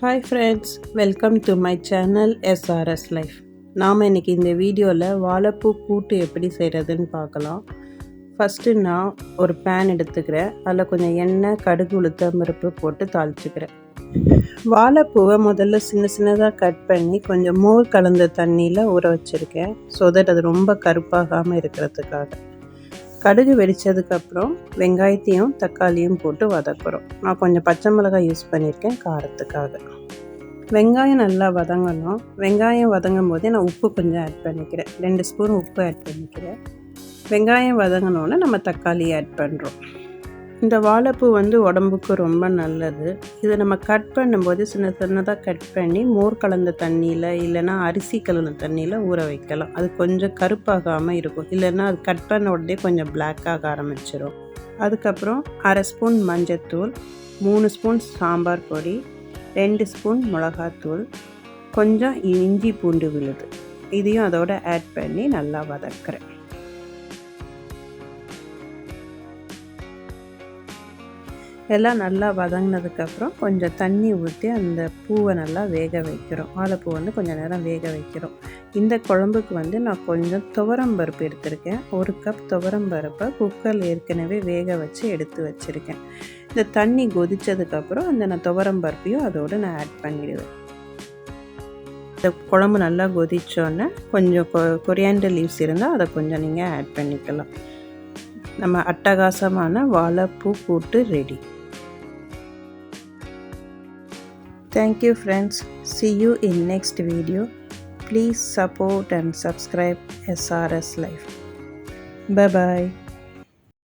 Hi friends, welcome to my channel SRS life. நாம் இன்றைக்கி இந்த வீடியோவில் வாழைப்பூ கூட்டு எப்படி செய்கிறதுன்னு பார்க்கலாம். ஃபஸ்ட்டு நான் ஒரு பேன் எடுத்துக்கிறேன். அதில் கொஞ்சம் எண்ணெய், கடுகு, உளுத்தம் பருப்பு போட்டு தாளிச்சுக்கிறேன். வாழைப்பூவை முதல்ல சின்ன சின்னதாக கட் பண்ணி கொஞ்சம் மோர் கலந்த தண்ணியில் ஊற வச்சுருக்கேன். ஸோ தட் அது ரொம்ப கருப்பாகாமல் இருக்கிறதுக்காக. கடுகு வெடித்ததுக்கப்புறம் வெங்காயத்தையும் தக்காளியும் போட்டு வதக்குறோம். நான் கொஞ்சம் பச்சை மிளகாய் யூஸ் பண்ணியிருக்கேன் காரத்துக்காக. வெங்காயம் நல்லா வதங்கணும். வெங்காயம் வதங்கும் போதே நான் உப்பு கொஞ்சம் ஆட் பண்ணிக்கிறேன். 2 ஸ்பூன் உப்பு ஆட் பண்ணிக்கிறேன். வெங்காயம் வதங்கினோன்னே நம்ம தக்காளி ஆட் பண்ணுறோம். இந்த வாழைப்பூ உடம்புக்கு ரொம்ப நல்லது. இதை நம்ம கட் பண்ணும்போது சின்ன சின்னதாக கட் பண்ணி மோர் கலந்த தண்ணியில் இல்லைன்னா அரிசி கலந்த தண்ணியில் ஊற வைக்கலாம். அது கொஞ்சம் கருப்பாகாமல் இருக்கும். இல்லைன்னா அது கட் பண்ண உடனே கொஞ்சம் பிளாக்காக ஆரம்பிச்சிடும். அதுக்கப்புறம் 1/2 ஸ்பூன் மஞ்சத்தூள், 3 ஸ்பூன் சாம்பார் பொடி, 2 ஸ்பூன் மிளகாத்தூள், கொஞ்சம் இஞ்சி பூண்டு விழுது, இதையும் அதோட ஆட் பண்ணி நல்லா வதக்குறேன். எல்லாம் நல்லா வதங்கினதுக்கப்புறம் கொஞ்சம் தண்ணி ஊற்றி அந்த பூவை நல்லா வேக வைக்கிறோம். வாழைப்பூ கொஞ்சம் நேரம் வேக வைக்கிறோம். இந்த குழம்புக்கு நான் கொஞ்சம் துவரம்பருப்பு எடுத்திருக்கேன். 1 கப் துவரம்பருப்பை குக்கரில் ஏற்கனவே வேக வச்சு எடுத்து வச்சுருக்கேன். இந்த தண்ணி கொதித்ததுக்கப்புறம் நான் துவரம்பருப்பையும் அதோடு நான் ஆட் பண்ணிடுவேன். இந்த குழம்பு நல்லா கொதித்தோன்னே கொஞ்சம் கொரியாண்டர் லீவ்ஸ் இருந்தால் அதை கொஞ்சம் நீங்கள் ஆட் பண்ணிக்கலாம். நம்ம அட்டகாசமான வாழைப்பூ கூட்டு ready. Thank you friends. See you in next video. Please support and subscribe SRS Life. Bye bye.